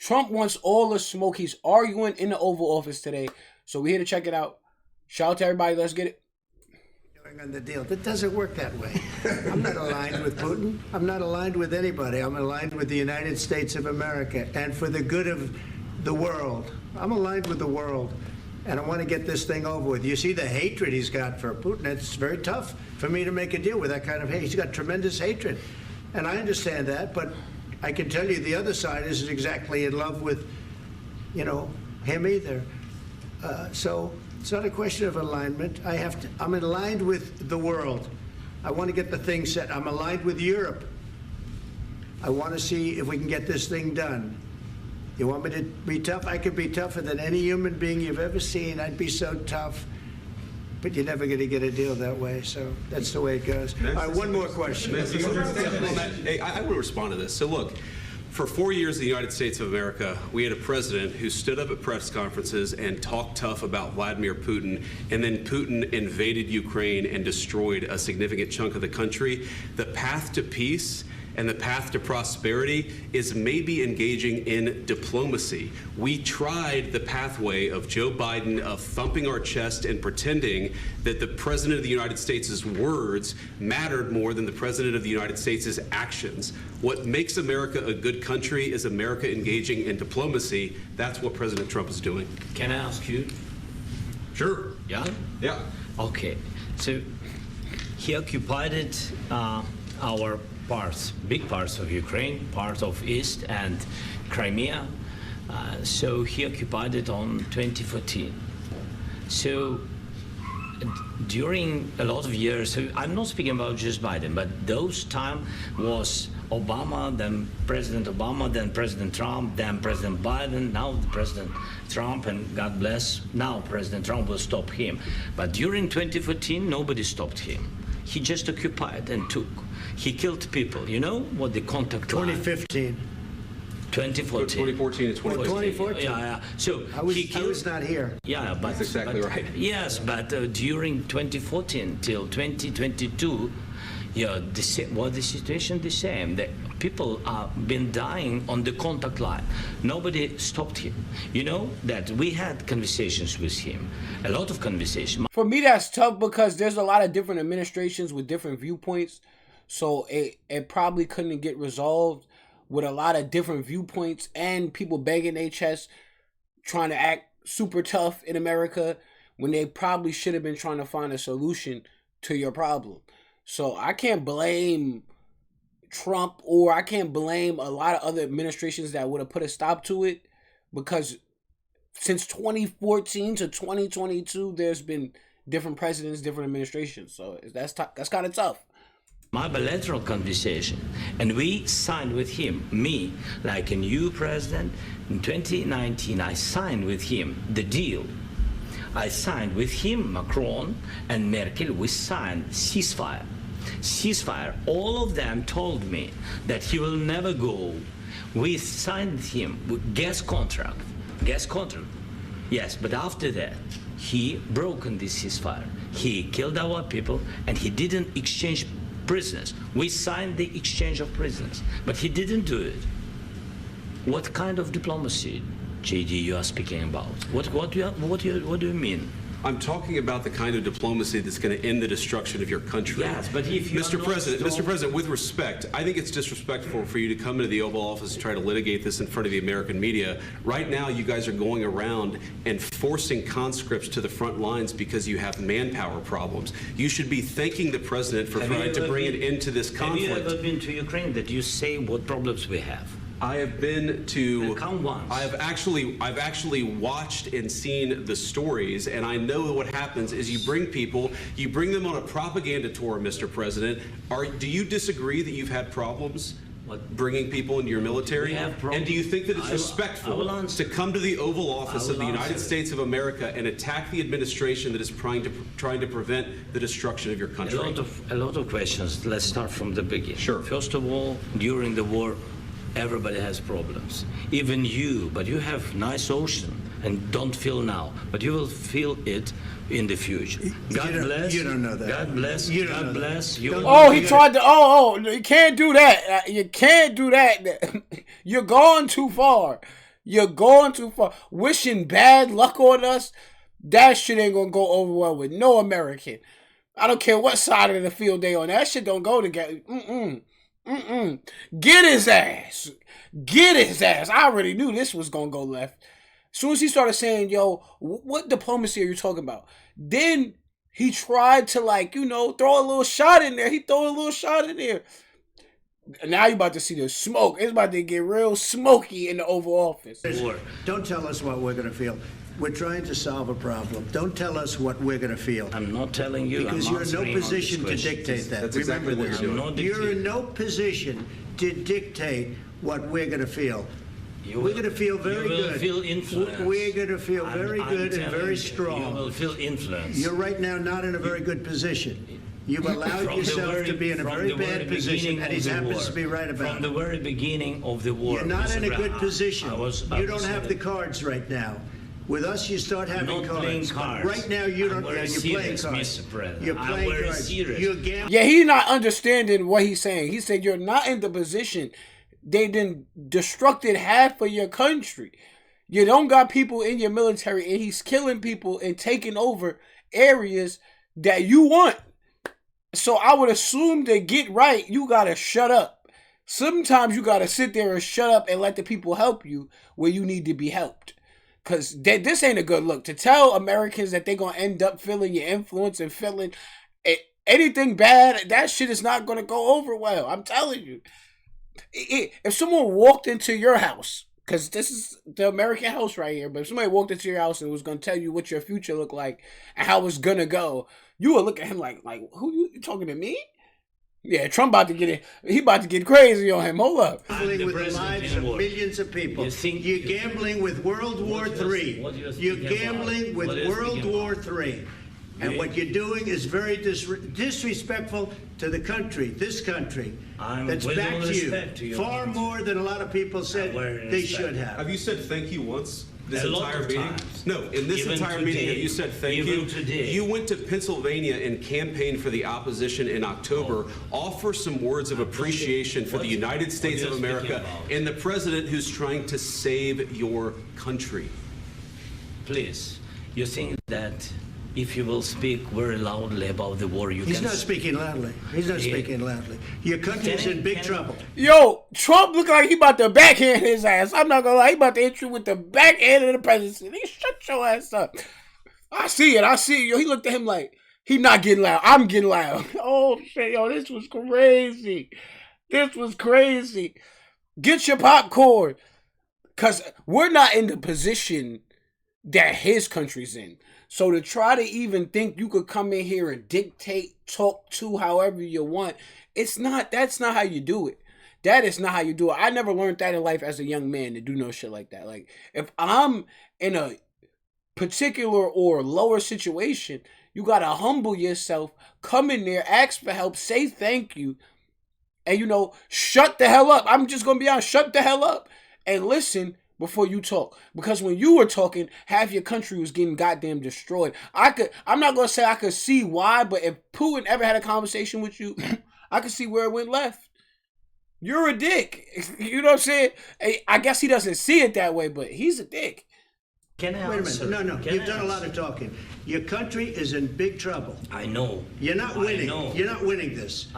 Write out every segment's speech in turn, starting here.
Trump wants all the smoke. He's arguing in the Oval Office today. So we're here to check it out. Shout out to everybody. Let's get it. On the deal. That doesn't work that way. I'm not aligned with Putin. I'm not aligned with anybody. I'm aligned with the United States of America and for the good of the world. I'm aligned with the world, and I want to get this thing over with. You see the hatred he's got for Putin. It's very tough for me to make a deal with that kind of hate. He's got tremendous hatred, and I understand that, but I can tell you the other side isn't exactly in love with, him either. So it's not a question of alignment. I'm aligned with the world. I want to get the thing set. I'm aligned with Europe. I want to see if we can get this thing done. You want me to be tough? I could be tougher than any human being you've ever seen. I'd be so tough. But you're never going to get a deal that way, so that's the way it goes. All right, one more question. Hey, I will respond to this. So look, for 4 years in the United States of America, we had a president who stood up at press conferences and talked tough about Vladimir Putin, and then Putin invaded Ukraine and destroyed a significant chunk of the country. The path to peace and the path to prosperity is maybe engaging in diplomacy. We tried the pathway of Joe Biden of thumping our chest and pretending that the President of the United States' words mattered more than the President of the United States' actions. What makes America a good country is America engaging in diplomacy. That's what President Trump is doing. Can I ask you? Sure. Yeah? Yeah. Okay. So he occupied our big parts of Ukraine, part of East and Crimea. So he occupied it on 2014. So during a lot of years, so I'm not speaking about just Biden, but those time was Obama, then President Obama, then President Trump, then President Biden, now President Trump, and God bless, now President Trump will stop him. But during 2014, nobody stopped him. He just occupied and took. He killed people. You know what the contact line? 2015. 2014. 2014 and 2015. 2014. Yeah. So I was not here. Yeah, but that's exactly right. Yes, but during 2014 till 2022, the situation the same. The people have been dying on the contact line. Nobody stopped him. You know that we had conversations with him, a lot of conversations. For me, that's tough because there's a lot of different administrations with different viewpoints. So it probably couldn't get resolved with a lot of different viewpoints and people banging their chest, trying to act super tough in America when they probably should have been trying to find a solution to your problem. So I can't blame Trump, or I can't blame a lot of other administrations that would have put a stop to it, because since 2014 to 2022, there's been different presidents, different administrations. So that's kind of tough. My bilateral conversation, and we signed with him, me, like a new president. In 2019, I signed with him the deal. I signed with him, Macron and Merkel, we signed ceasefire. Ceasefire, all of them told me that he will never go. We signed him with gas contract. Yes, but after that, he broken this ceasefire. He killed our people, and he didn't exchange prisoners. We signed the exchange of prisoners, but he didn't do it. What kind of diplomacy, JD, you are speaking about? What do you mean? I'm talking about the kind of diplomacy that's going to end the destruction of your country. Yes, but if you Mr. President, with respect, I think it's disrespectful for you to come into the Oval Office and try to litigate this in front of the American media. Right now, you guys are going around and forcing conscripts to the front lines because you have manpower problems. You should be thanking the president for trying to bring an end to this conflict. Have you ever been to Ukraine that you say what problems we have? I have been to. Count once. I've actually watched and seen the stories, and I know what happens is you bring them on a propaganda tour, Mr. President. Do you disagree that you've had problems bringing people into your military? And do you think that it's respectful to come to the Oval Office of the United States of America and attack the administration that is trying to prevent the destruction of your country? A lot of questions. Let's start from the beginning. Sure. First of all, during the war, everybody has problems, even you, but you have nice ocean and don't feel now, but you will feel it in the future. God bless. You don't know that. God bless. God bless. You tried to. You can't do that. You can't do that. You're going too far. You're going too far. Wishing bad luck on us, that shit ain't gonna go over well with no American. I don't care what side of the field they on. That shit don't go together. Get his ass. Get his ass. I already knew this was gonna go left. As soon as he started saying, yo, what diplomacy are you talking about? Then he tried to, like, you know, throw a little shot in there. He threw a little shot in there. Now you about to see the smoke. It's about to get real smoky in the Oval Office. Don't tell us what we're going to feel. We're trying to solve a problem. Don't tell us what we're going to feel. I'm not telling you. Because you're in no position to dictate that. That's exactly what you're doing. You're in no position to dictate what we're going to feel. We're going to feel very good. You will feel influence. We're going to feel very good and very strong. You will feel influence. You're right now not in a very good position. You've allowed yourself to be in a very bad position, and he happens to be right about it. From the very beginning of the war. You're not in a good position. You don't have the cards right now. With us, you start having cards. Right now, you don't. You're playing cards. You're playing cards. You're gambling. Yeah, he's not understanding what he's saying. He said you're not in the position. They done destructed half of your country. You don't got people in your military, and he's killing people and taking over areas that you want. So I would assume to get right, you gotta shut up. Sometimes you gotta sit there and shut up and let the people help you where you need to be helped. Because this ain't a good look. To tell Americans that they're going to end up feeling your influence and feeling anything bad, that shit is not going to go over well. I'm telling you. If someone walked into your house, because this is the American house right here, but if somebody walked into your house and was going to tell you what your future looked like and how it's going to go, you would look at him like who you talking to me? Yeah, Trump about to get it. He about to get crazy on him. Hold up. Gambling with the lives of millions of people. You're gambling with World War III. You're gambling with World War III. And what you're doing is very disrespectful to the country, this country, that's backed you far more than a lot of people said they should have. Have you said thank you once? This A entire lot of meeting? times. No, in this Even entire today. meeting, have you said thank Even you? today. You went to Pennsylvania and campaigned for the opposition in October. Offer some words of appreciation for the United States of America and the president who's trying to save your country. Please, you think that if you will speak very loudly about the war, He's not speaking loudly. He's not speaking loudly. Your country's in big trouble. Yo, Trump look like he about to backhand his ass. I'm not gonna lie, he about to hit you with the backhand of the presidency. He shut your ass up. I see it. Yo, he looked at him like, he not getting loud. I'm getting loud. Oh, shit, yo, this was crazy. Get your popcorn. Because we're not in the position that his country's in. So to try to even think you could come in here and dictate, talk to however you want, that's not how you do it. That is not how you do it. I never learned that in life as a young man to do no shit like that. Like, if I'm in a particular or lower situation, you gotta humble yourself, come in there, ask for help, say thank you, and, you know, shut the hell up. I'm just gonna be honest, shut the hell up and listen before you talk. Because when you were talking, half your country was getting goddamn destroyed. I'm not gonna say I could see why, but if Putin ever had a conversation with you, I could see where it went left. You're a dick. You know what I'm saying? I guess he doesn't see it that way, but he's a dick. Can I Wait a answer? minute. No. Can You've I done a lot answer? of talking. Your country is in big trouble. I know. You're not winning. I know. You're not winning this.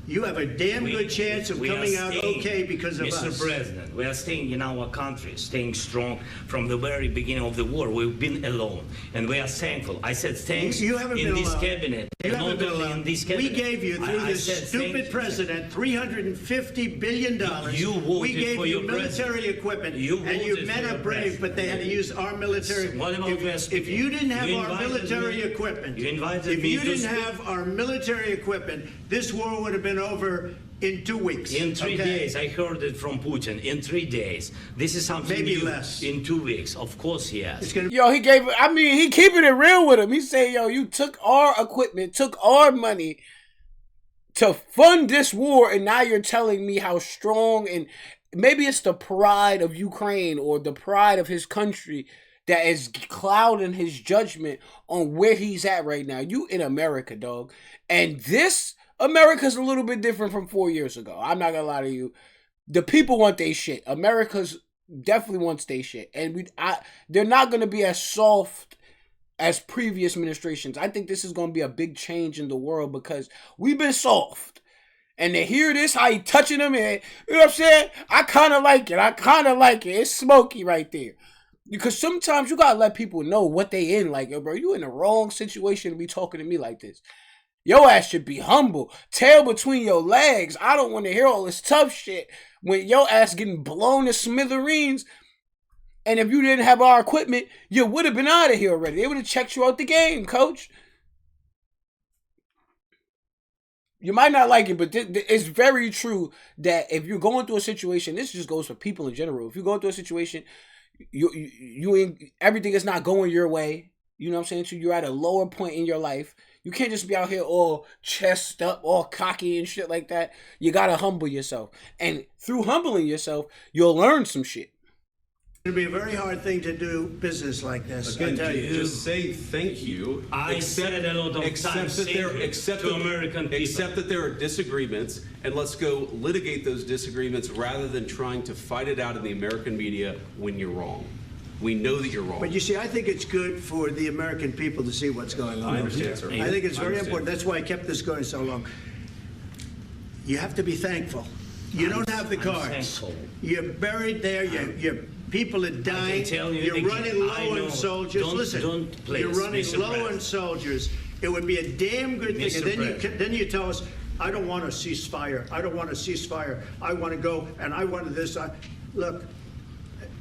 You have a damn good chance of coming out okay because of us. Mr. President, we are staying in our country, staying strong from the very beginning of the war. We've been alone, and we are thankful. I said thanks You haven't in been this alone. cabinet. You and haven't not been only alone. in this cabinet. We gave you, through I this said stupid thank you. president, $350 billion. You voted we gave for you your military president. equipment, You and your voted men for are your brave, president. but they had to use our military. What about If you didn't have You our invited military me- equipment, you invited if me you to didn't speak- have our military equipment, this war would have been over in 2 weeks. In 3 days, I heard it from Putin. In 3 days, this is something Maybe new. less. In 2 weeks, of course, yes. It's gonna Yo, he keeping it real with him. He said, yo, you took our equipment, took our money to fund this war, and now you're telling me how strong, and maybe it's the pride of Ukraine or the pride of his country that is clouding his judgment on where he's at right now. You in America, dog. And this America's a little bit different from 4 years ago. I'm not gonna lie to you. The people want their shit. America's definitely wants their shit, and they're not going to be as soft as previous administrations. I think this is going to be a big change in the world because we've been soft. And to hear this, how he touching them, and you know what I'm saying? I kind of like it. It's smoky right there. Because sometimes you got to let people know what they in. Like, yo, bro, you in the wrong situation to be talking to me like this. Your ass should be humble. Tail between your legs. I don't want to hear all this tough shit when your ass getting blown to smithereens. And if you didn't have our equipment, you would have been out of here already. They would have checked you out the game, coach. You might not like it, but it's very true that if you're going through a situation, this just goes for people in general. If you're going through a situation, everything is not going your way. You know what I'm saying? So you're at a lower point in your life. You can't just be out here all chest up, all cocky and shit like that. You gotta humble yourself. And through humbling yourself, you'll learn some shit. It'd be a very hard thing to do business like this. Again, I tell you. just say thank you. I said a lot of times to American people. Accept that there are disagreements, and let's go litigate those disagreements rather than trying to fight it out in the American media when you're wrong. We know that you're wrong. But you see, I think it's good for the American people to see what's going on. I understand, sir. I think it's very important. That's why I kept this going so long. You have to be thankful. You don't have the cards. You're buried there. You're people are dying. You're running low on soldiers. Listen, you're running low on soldiers. It would be a damn good thing. And then you tell us, I don't want a ceasefire. I don't want a ceasefire. I want to go and I want this. Look,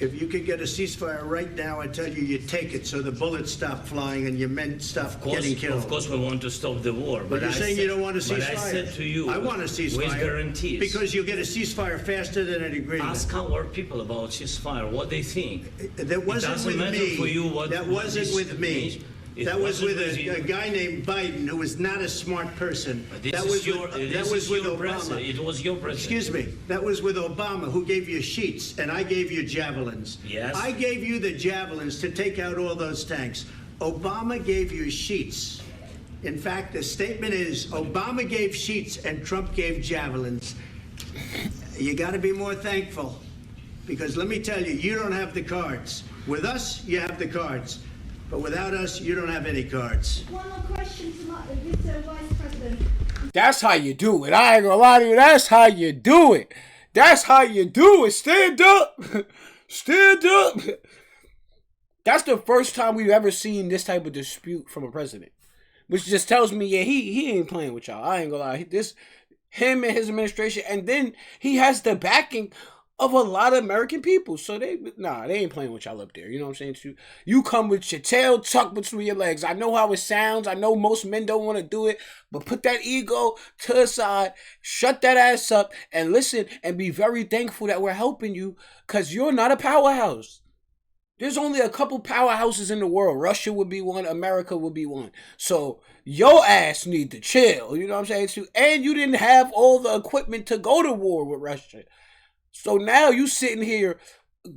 if you could get a ceasefire right now, I tell you, you take it so the bullets stop flying and your men stop getting killed. Of course, we want to stop the war. But you're saying you don't want a ceasefire. But I said to you, I want a ceasefire. With guarantees. Because you'll get a ceasefire faster than an agreement. Ask our people about ceasefire, what they think. That wasn't with me. For you what that wasn't with me. That was with a guy named Biden who was not a smart person. That was with Obama. It was your president. Excuse me. That was with Obama, who gave you sheets, and I gave you javelins. Yes. I gave you the javelins to take out all those tanks. Obama gave you sheets. In fact, the statement is Obama gave sheets and Trump gave javelins. You got to be more thankful, because let me tell you, you don't have the cards. With us, you have the cards. But without us, you don't have any cards. One more question to Mr. Vice President. That's how you do it. I ain't gonna lie to you. That's how you do it. That's how you do it. Stand up. Stand up. That's the first time we've ever seen this type of dispute from a president. Which just tells me, yeah, he ain't playing with y'all. I ain't gonna lie. Him and his administration, and then he has the backing of a lot of American people. So they ain't playing with y'all up there. You know what I'm saying? You come with your tail tucked between your legs. I know how it sounds. I know most men don't want to do it, but put that ego to the side, shut that ass up, and listen and be very thankful that we're helping you, because you're not a powerhouse. There's only a couple powerhouses in the world. Russia would be one. America would be one. So your ass need to chill. You know what I'm saying? And you didn't have all the equipment to go to war with Russia. So now you sitting here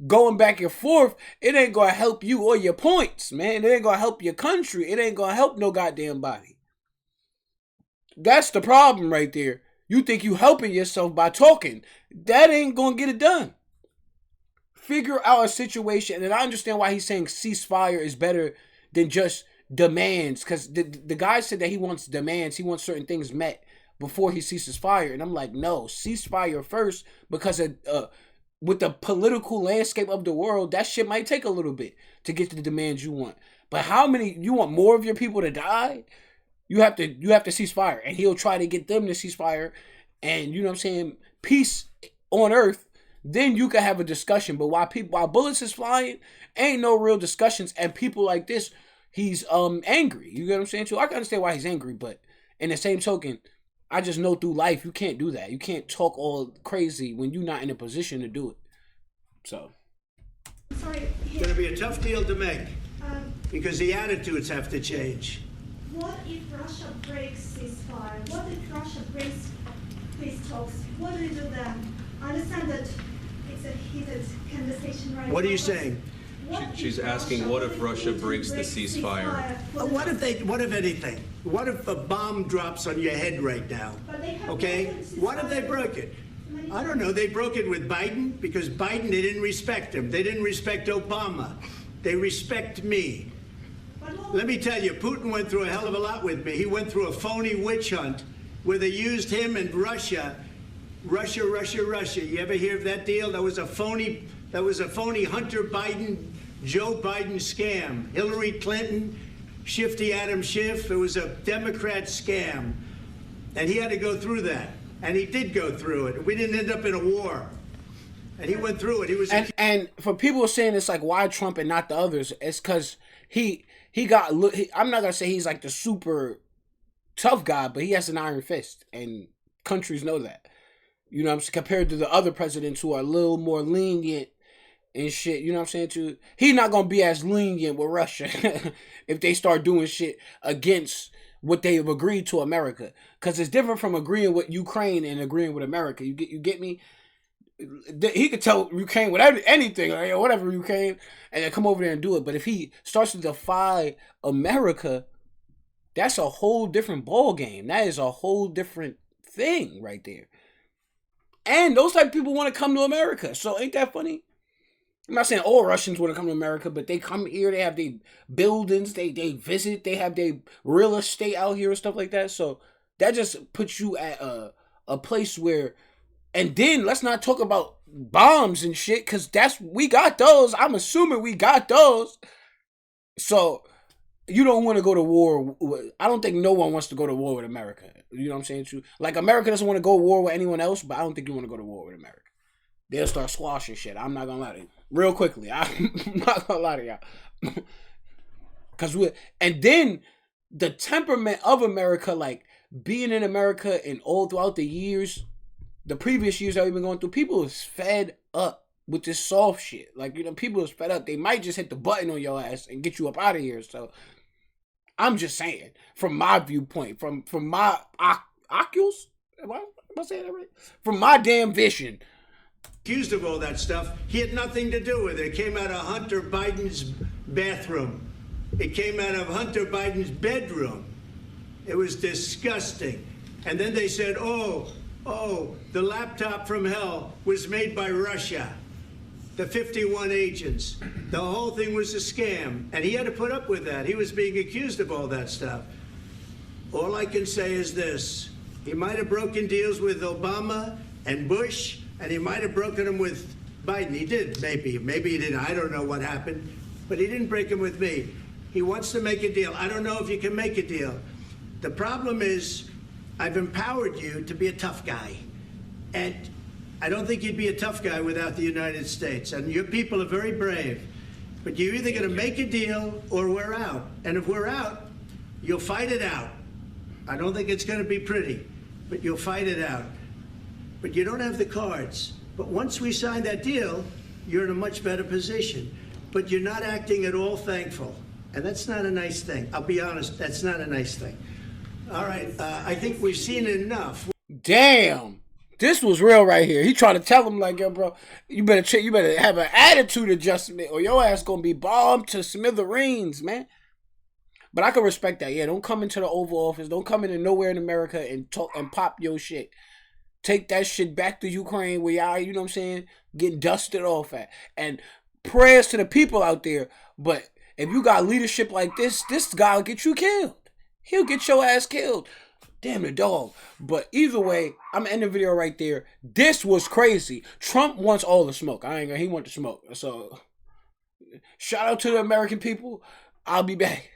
going back and forth. It ain't going to help you or your points, man. It ain't going to help your country. It ain't going to help no goddamn body. That's the problem right there. You think you helping yourself by talking. That ain't going to get it done. Figure out a situation. And I understand why he's saying ceasefire is better than just demands. Because the guy said that he wants demands. He wants certain things met before he ceases fire. And I'm like, no, ceasefire first, because with the political landscape of the world, that shit might take a little bit to get to the demands you want. But how many, you want more of your people to die? You have to cease fire. And he'll try to get them to cease fire, and you know what I'm saying, peace on earth. Then you can have a discussion. But while bullets is flying, ain't no real discussions. And people like this, he's angry. You get what I'm saying? So I can understand why he's angry, but in the same token, I just know through life, you can't do that. You can't talk all crazy when you're not in a position to do it. So. Sorry. It's going to be a tough deal to make, because the attitudes have to change. What if Russia breaks ceasefire? What if Russia breaks peace talks? What do you do then? I understand that it's a heated conversation right now. What are you saying? She's asking, what if Russia breaks the ceasefire? What if anything? What if a bomb drops on your head right now? Okay? What if they broke it? I don't know. They broke it with Biden because Biden, they didn't respect him. They didn't respect Obama. They respect me. Let me tell you, Putin went through a hell of a lot with me. He went through a phony witch hunt where they used him and Russia. Russia. You ever hear of that deal? That was a phony Hunter Biden, Joe Biden scam. Hillary Clinton, Shifty Adam Schiff. It was a Democrat scam. And he had to go through that. And he did go through it. We didn't end up in a war. And he went through it. He was and for people saying it's like, why Trump and not the others, it's because he got, I'm not going to say he's like the super tough guy, but he has an iron fist. And countries know that. You know what I'm saying? Compared to the other presidents who are a little more lenient and shit. You know what I'm saying? He's not going to be as lenient with Russia if they start doing shit against what they've agreed to America. Because it's different from agreeing with Ukraine and agreeing with America. You get me? He could tell Ukraine whatever, anything, or whatever Ukraine, and then come over there and do it. But if he starts to defy America, that's a whole different ball game. That is a whole different thing right there. And those type of people want to come to America. So ain't that funny? I'm not saying all Russians want to come to America, but they come here, they have their buildings, they visit, they have their real estate out here and stuff like that. So that just puts you at a place where, and then let's not talk about bombs and shit, because we got those. I'm assuming we got those. So you don't want to go to war. I don't think no one wants to go to war with America. You know what I'm saying? Like, America doesn't want to go to war with anyone else, but I don't think you want to go to war with America. They'll start squashing shit. I'm not going to lie to you. Real quickly. I'm not going to lie to y'all. And then the temperament of America, like being in America and all throughout the years, the previous years that we've been going through, people is fed up with this soft shit. Like, you know, people is fed up. They might just hit the button on your ass and get you up out of here. So I'm just saying, from my viewpoint, from my oculus, am I saying that right? From my damn vision. Accused of all that stuff. He had nothing to do with it. It came out of Hunter Biden's bathroom. It came out of Hunter Biden's bedroom. It was disgusting. And then they said, oh, the laptop from hell was made by Russia. The 51 agents. The whole thing was a scam. And he had to put up with that. He was being accused of all that stuff. All I can say is this. He might have broken deals with Obama and Bush, and he might have broken them with Biden. He did, maybe. Maybe he didn't. I don't know what happened. But he didn't break them with me. He wants to make a deal. I don't know if you can make a deal. The problem is, I've empowered you to be a tough guy. And I don't think you'd be a tough guy without the United States. And your people are very brave. But you're either going to make a deal or we're out. And if we're out, you'll fight it out. I don't think it's going to be pretty, but you'll fight it out. But you don't have the cards. But once we sign that deal, you're in a much better position. But you're not acting at all thankful. And that's not a nice thing. I'll be honest, that's not a nice thing. All right, I think we've seen enough. Damn. This was real right here. He tried to tell him, like, yo, bro, you better have an attitude adjustment or your ass gonna be bombed to smithereens, man. But I can respect that. Yeah, don't come into the Oval Office. Don't come into nowhere in America and talk and pop your shit. Take that shit back to Ukraine where y'all, you know what I'm saying, getting dusted off at. And prayers to the people out there. But if you got leadership like this guy will get you killed. He'll get your ass killed. Damn the dog. But either way, I'm ending the video right there. This was crazy. Trump wants all the smoke. He wants the smoke. So shout out to the American people. I'll be back.